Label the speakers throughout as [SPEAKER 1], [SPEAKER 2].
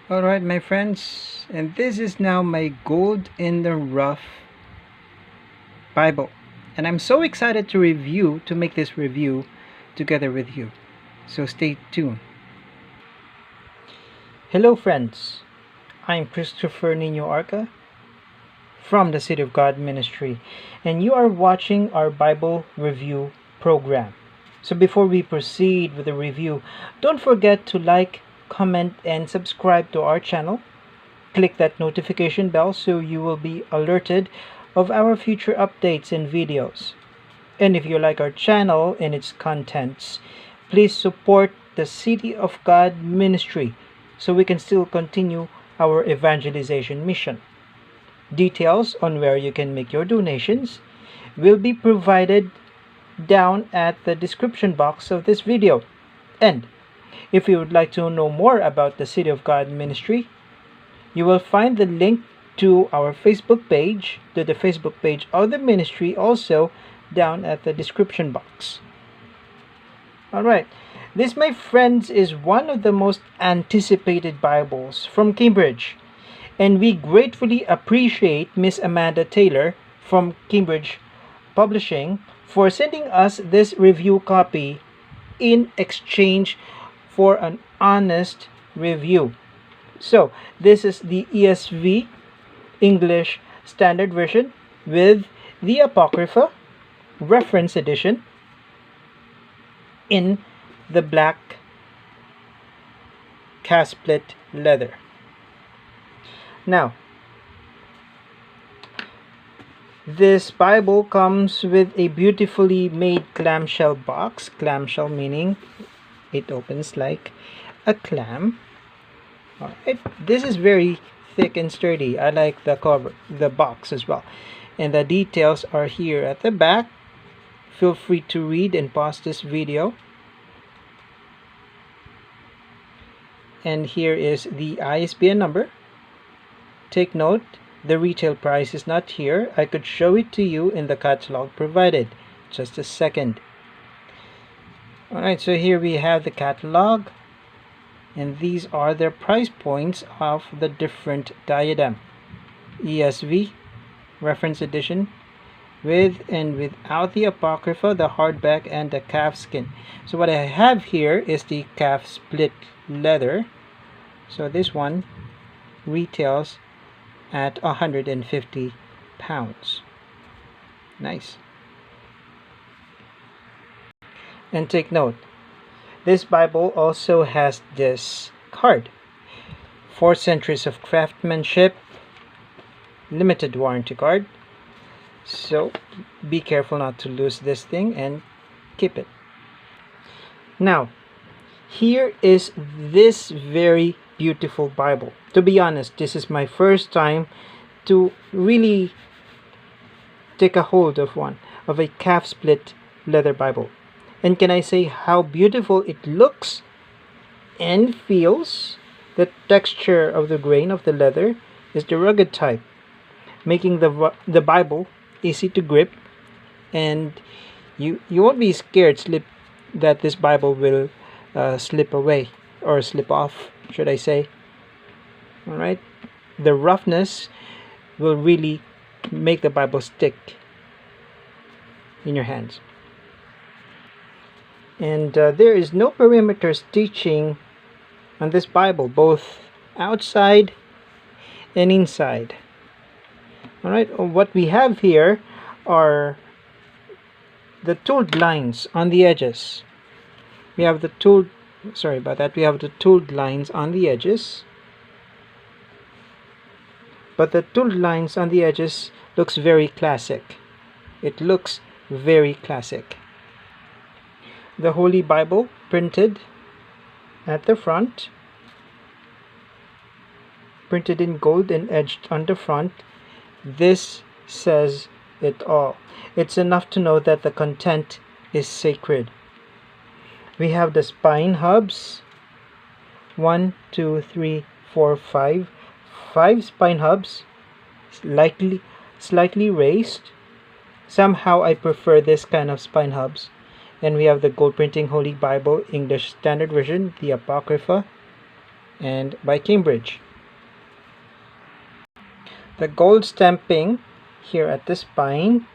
[SPEAKER 1] Alright, my friends, and this is now my Gold in the Rough Bible. And I'm so excited to make this review together with you. So stay tuned. Hello, friends. I'm Christopher Nino Arca from the City of God Ministry, and you are watching our Bible review program. So before we proceed with the review, don't forget to like, comment, and subscribe to our channel. Click that notification bell so you will be alerted of our future updates and videos. And if you like our channel and its contents, please support the City of God Ministry so we can still continue our evangelization mission. Details on where you can make your donations will be provided down at the description box of this video. And if you would like to know more about the City of God Ministry, you will find the link to our Facebook page, to the Facebook page of the ministry, also down at the description box. Alright, this, my friends, is one of the most anticipated Bibles from Cambridge, and we gratefully appreciate Miss Amanda Taylor from Cambridge Publishing for sending us this review copy in exchange for an honest review. So this is the ESV English Standard Version with the Apocrypha Reference Edition in the black calfsplit leather. Now, this Bible comes with a beautifully made clamshell box. Clamshell meaning it opens like a clam. Alright, this is very thick and sturdy. I like the cover, the box as well. And the details are here at the back. Feel free to read and pause this video. And here is the ISBN number. Take note, the retail price is not here. I could show it to you in the catalog provided. Just a second. Alright, so here we have the catalog. And these are the price points of the different diadem. ESV Reference Edition with and without the Apocrypha, the hardback, and the calf skin. So what I have here is the calf split leather. So this one retails at 150 pounds. Nice. And take note, this Bible also has this card. 4 centuries of craftsmanship, limited warranty card. So be careful not to lose this thing and keep it. Now, here is this very beautiful Bible. To be honest, this is my first time to really take a hold of a calf split leather Bible. And can I say how beautiful it looks and feels? The texture of the grain of the leather is the rugged type, making the Bible easy to grip, and you won't be scared that this Bible will slip away or slip off, should I say. Alright, the roughness will really make the Bible stick in your hands. And there is no perimeter stitching on this Bible, both outside and inside. Alright, what we have here are the tooled lines on the edges. We have the tooled, sorry about that, we have the tooled lines on the edges. But the tooled lines on the edges looks very classic. It looks very classic. The Holy Bible printed at the front, printed in gold and edged on the front. This says it all. It's enough to know that the content is sacred. We have the spine hubs. 1, 2, 3, 4, 5. 5 spine hubs, slightly raised. Somehow I prefer this kind of spine hubs. And we have the gold printing Holy Bible English Standard Version, the Apocrypha. and by Cambridge. The gold stamping here at the spine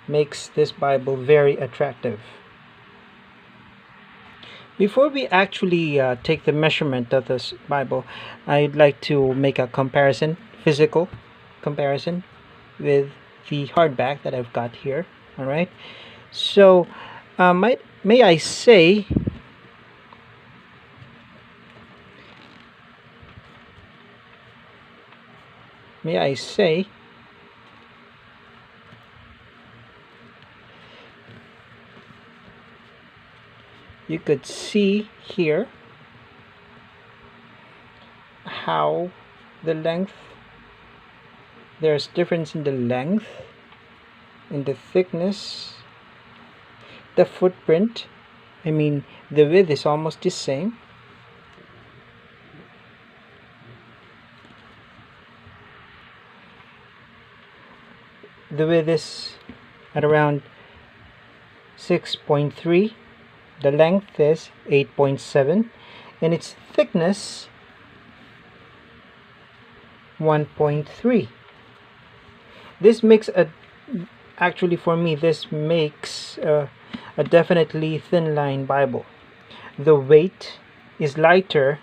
[SPEAKER 1] makes this Bible very attractive. Before we actually take the measurement of this Bible, I'd like to make a comparison, physical comparison, with the hardback that I've got here. All right. So, may I say, you could see here how the length, there's difference in the length, in the thickness, the footprint. I mean, the width is almost the same. The width is at around 6.3. The length is 8.7, and its thickness 1.3. This makes actually for me this makes a definitely thin line Bible. The weight is lighter.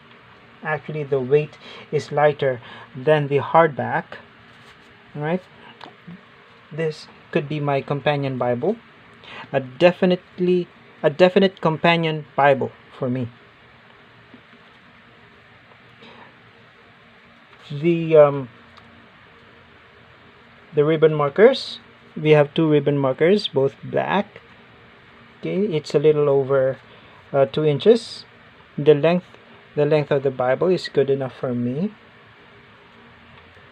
[SPEAKER 1] Actually, the weight is lighter than the hardback. All right. This could be my companion Bible. A definite companion Bible for me. The ribbon markers, we have two ribbon markers, both black. Okay, it's a little over 2 inches. The length of the Bible is good enough for me.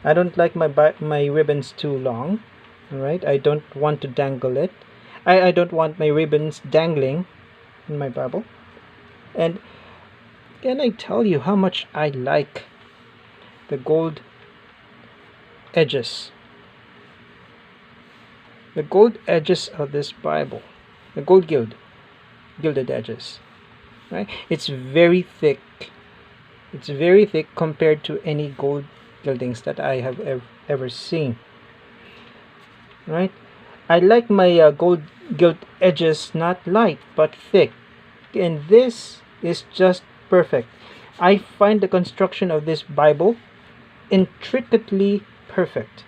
[SPEAKER 1] I don't like my ribbons too long. All right, I don't want to dangle it. I don't want my ribbons dangling in my Bible. And can I tell you how much I like the gold edges? The gold edges of this Bible, the gilded edges, right? It's very thick. It's very thick compared to any gold gildings that I have ever seen. Right? I like my gold gilt edges not light but thick, and this is just perfect. I find the construction of this Bible intricately perfect.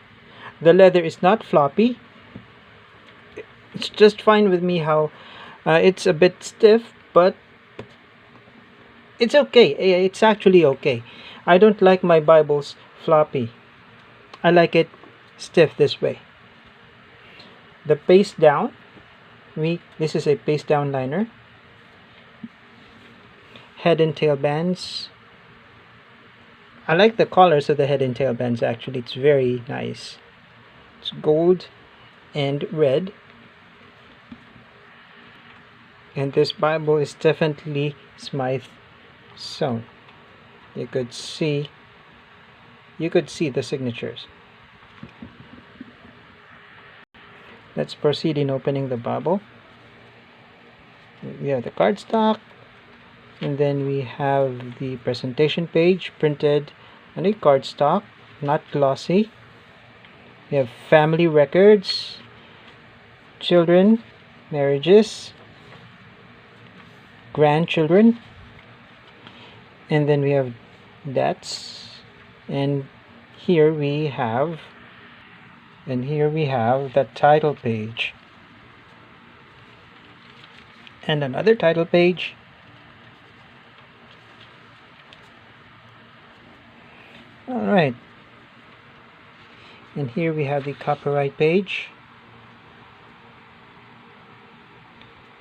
[SPEAKER 1] The leather is not floppy. It's just fine with me how it's a bit stiff, but it's okay. It's actually okay. I don't like my Bibles floppy. I like it stiff this way. The paste down, this is a paste down liner. Head and tail bands. I like the colors of the head and tail bands actually. It's very nice. It's gold and red. And this Bible is definitely Smythe sewn. You could see the signatures. Let's proceed in opening the Bible. We have the cardstock, and then we have the presentation page printed on a cardstock, not glossy. We have family records, children, marriages, grandchildren, and then we have debts, and here we have the title page and another title page, all right, and here we have the copyright page.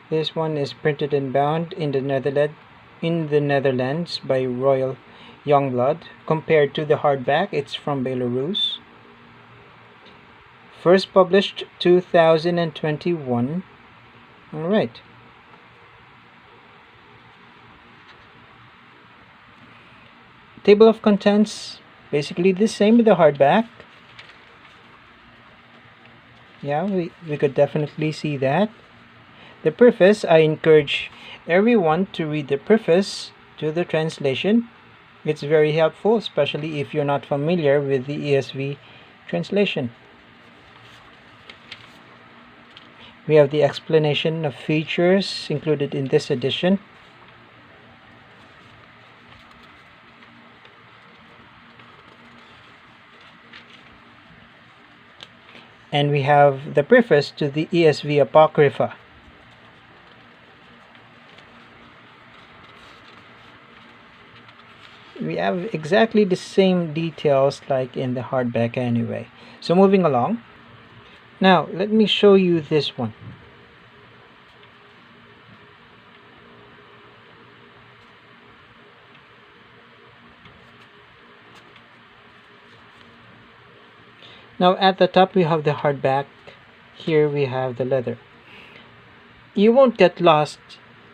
[SPEAKER 1] This one is printed and bound in the Netherlands by Royal Youngblood. Compared to the hardback, it's from Belarus. First published 2021. All right. Table of contents, basically the same with the hardback. Yeah, we could definitely see that. The preface, I encourage everyone to read the preface to the translation. It's very helpful, especially if you're not familiar with the ESV translation. We have the explanation of features included in this edition. And we have the preface to the ESV Apocrypha. We have exactly the same details like in the hardback anyway. So moving along. Now, let me show you this one. Now, at the top we have the hardback. Here we have the leather. You won't get lost,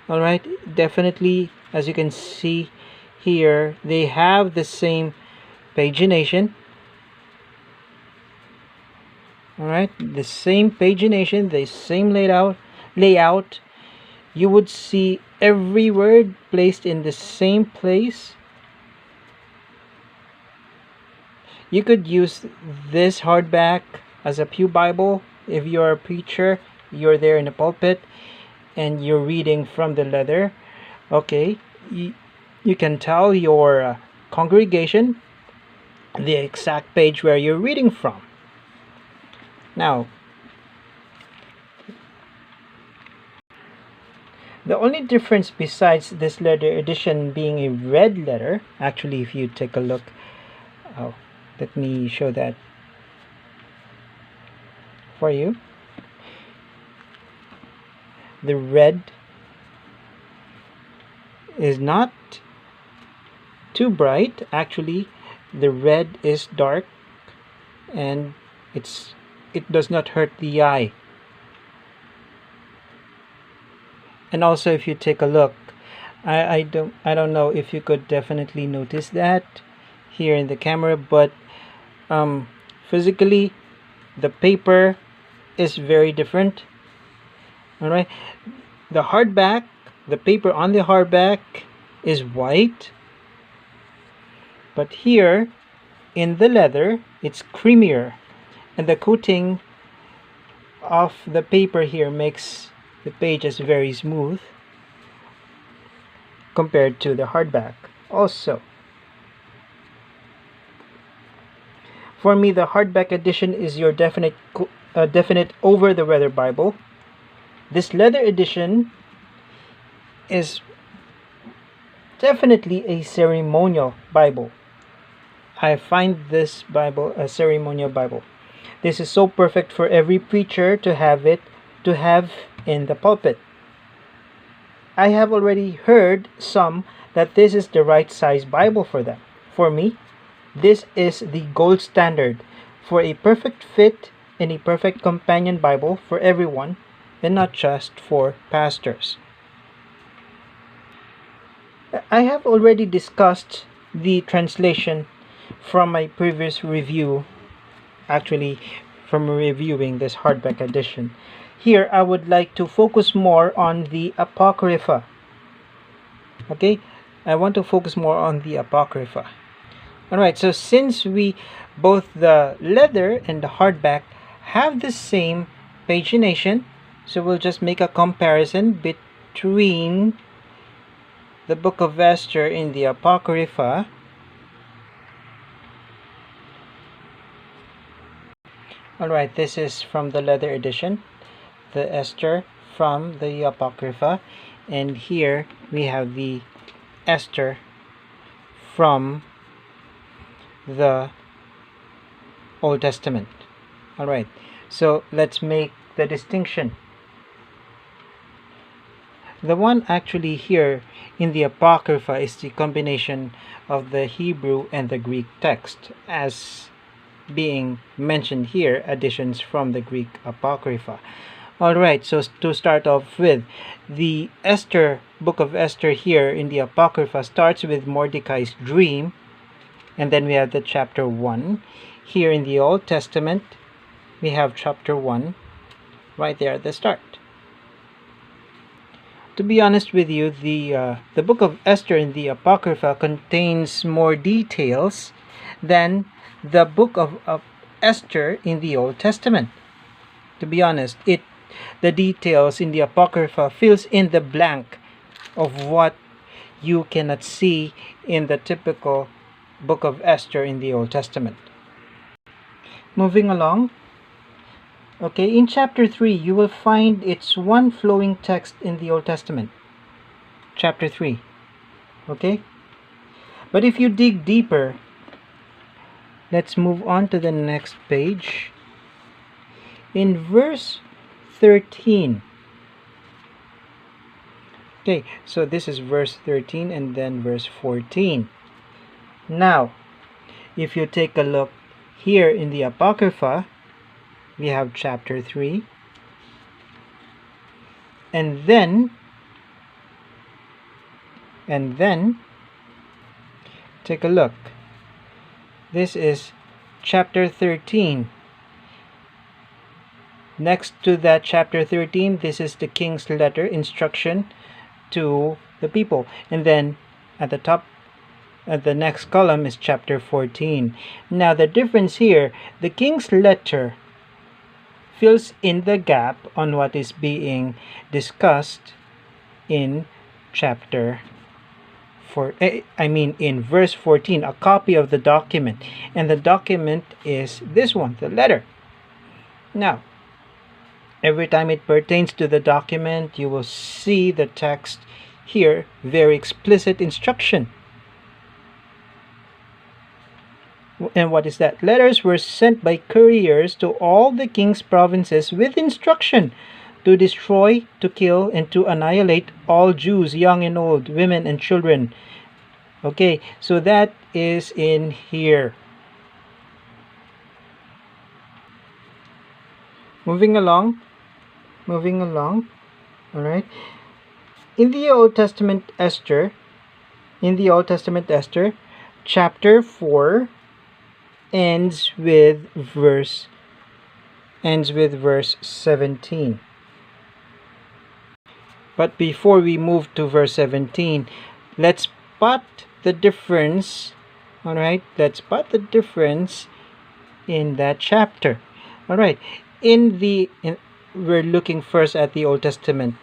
[SPEAKER 1] alright? Definitely, as you can see here, they have the same pagination. Alright, the same pagination, the same layout. You would see every word placed in the same place. You could use this hardback as a pew Bible if you're a preacher, you're there in the pulpit and you're reading from the leather. Okay, you can tell your congregation the exact page where you're reading from. Now, the only difference besides this leather edition being a red letter, actually if you take a look, let me show that for you. The red is not too bright. Actually, the red is dark and it does not hurt the eye. And also, if you take a look, I don't know if you could definitely notice that here in the camera, but physically the paper is very different. All right, the hardback, the paper on the hardback is white, but here in the leather it's creamier, and the coating of the paper here makes the pages very smooth compared to the hardback. Also, for me, the hardback edition is your definite over-the-weather Bible. This leather edition is definitely a ceremonial Bible. I find this Bible a ceremonial Bible. This is so perfect for every preacher to have in the pulpit. I have already heard some that this is the right size Bible for them. For me, this is the gold standard for a perfect fit and a perfect companion Bible for everyone, and not just for pastors. I have already discussed the translation from my previous review, actually from reviewing this hardback edition. Here I would like to focus more on the Apocrypha. Okay, I want to focus more on the Apocrypha. Alright, so since both the leather and the hardback have the same pagination, so we'll just make a comparison between the book of Esther in the Apocrypha Alright, this is from the leather edition, the Esther from the Apocrypha, and here we have the Esther from the Old Testament. Alright, so let's make the distinction. The one actually here in the Apocrypha is the combination of the Hebrew and the Greek text, as being mentioned here, additions from the Greek Apocrypha. Alright, so to start off with, the book of Esther here in the Apocrypha starts with Mordecai's dream, and then we have the chapter 1. Here in the Old Testament, we have chapter 1 right there at the start. To be honest with you, the book of Esther in the Apocrypha contains more details than the book of Esther in the Old Testament. To be honest, the details in the Apocrypha fills in the blank of what you cannot see in the typical book of Esther in the Old Testament. Moving along. Okay, in chapter 3, you will find it's one flowing text in the Old Testament. Chapter 3. Okay? But if you dig deeper, let's move on to the next page. In verse 13. Okay, so this is verse 13 and then verse 14. Now, if you take a look here in the Apocrypha, we have chapter 3. And then take a look. This is chapter 13. Next to that chapter 13, this is the king's letter, instruction to the people. And then at the top, at the next column is chapter 14. Now the difference here, the king's letter fills in the gap on what is being discussed in chapter 4. In verse 14, a copy of the document. And the document is this one, the letter. Now, every time it pertains to the document, you will see the text here, very explicit instruction. And what is that? Letters were sent by couriers to all the king's provinces with instruction to destroy, to kill, and to annihilate all Jews, young and old, women and children. Okay, so that is in here. Moving along. All right. In the Old Testament Esther, chapter 4 ends with verse 17. But before we move to verse 17, let's spot the difference. All right, let's spot the difference in that chapter. All right, we're looking first at the Old Testament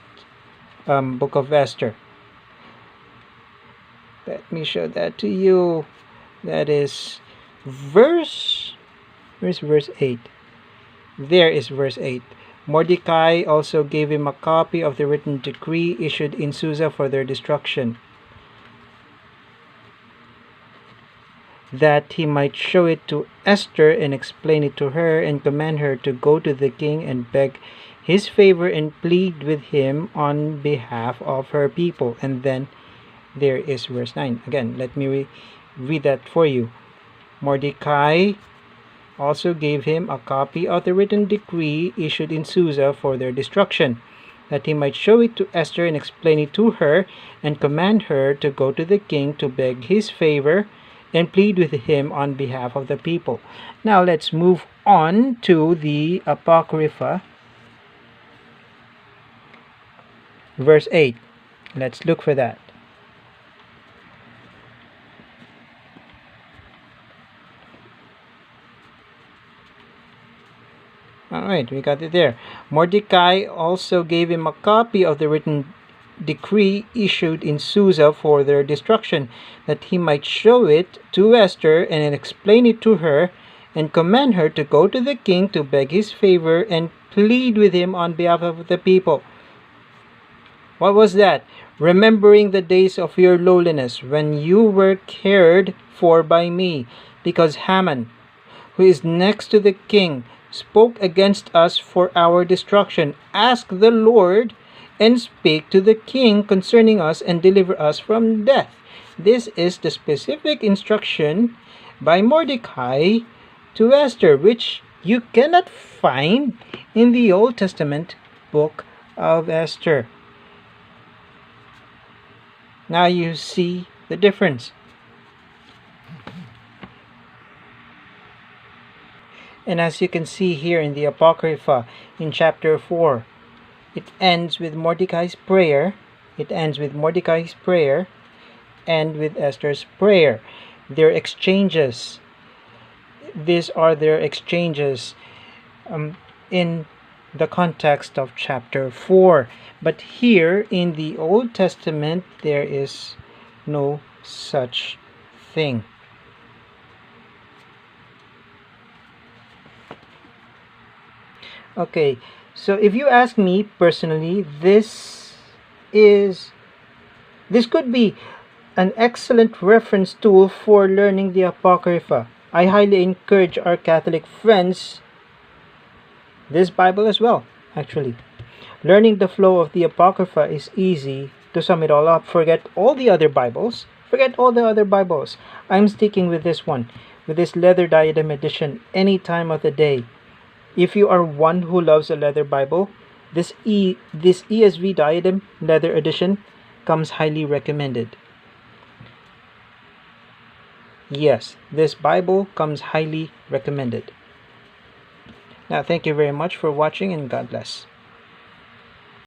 [SPEAKER 1] book of Esther. Let me show that to you. That is where's verse 8? There is verse 8. Mordecai also gave him a copy of the written decree issued in Susa for their destruction, that he might show it to Esther and explain it to her and command her to go to the king and beg his favor and plead with him on behalf of her people. And then there is verse 9. Again, let me read that for you. Mordecai also gave him a copy of the written decree issued in Susa for their destruction, that he might show it to Esther and explain it to her and command her to go to the king to beg his favor and plead with him on behalf of the people. Now let's move on to the Apocrypha. Verse 8. Let's look for that. Alright, we got it there. Mordecai also gave him a copy of the written decree issued in Susa for their destruction, that he might show it to Esther and explain it to her and command her to go to the king to beg his favor and plead with him on behalf of the people. What was that? Remembering the days of your lowliness, when you were cared for by me, because Haman, who is next to the king, spoke against us for our destruction. Ask the Lord and speak to the king concerning us and deliver us from death. This is the specific instruction by Mordecai to Esther, which you cannot find in the Old Testament book of Esther. Now you see the difference. And as you can see here in the Apocrypha, in chapter 4, it ends with Mordecai's prayer It ends with Mordecai's prayer and with Esther's prayer. Their exchanges. These are their exchanges in the context of chapter 4. But here in the Old Testament, there is no such thing. Okay, so if you ask me personally, this could be an excellent reference tool for learning the Apocrypha. I highly encourage our Catholic friends this Bible as well, actually. Learning the flow of the Apocrypha is easy. To sum it all up, forget all the other Bibles. Forget all the other Bibles. I'm sticking with this one, with this leather diadem edition, any time of the day. If you are one who loves a leather Bible, this ESV Diadem Leather Edition comes highly recommended. Yes, this Bible comes highly recommended. Now, thank you very much for watching, and God bless.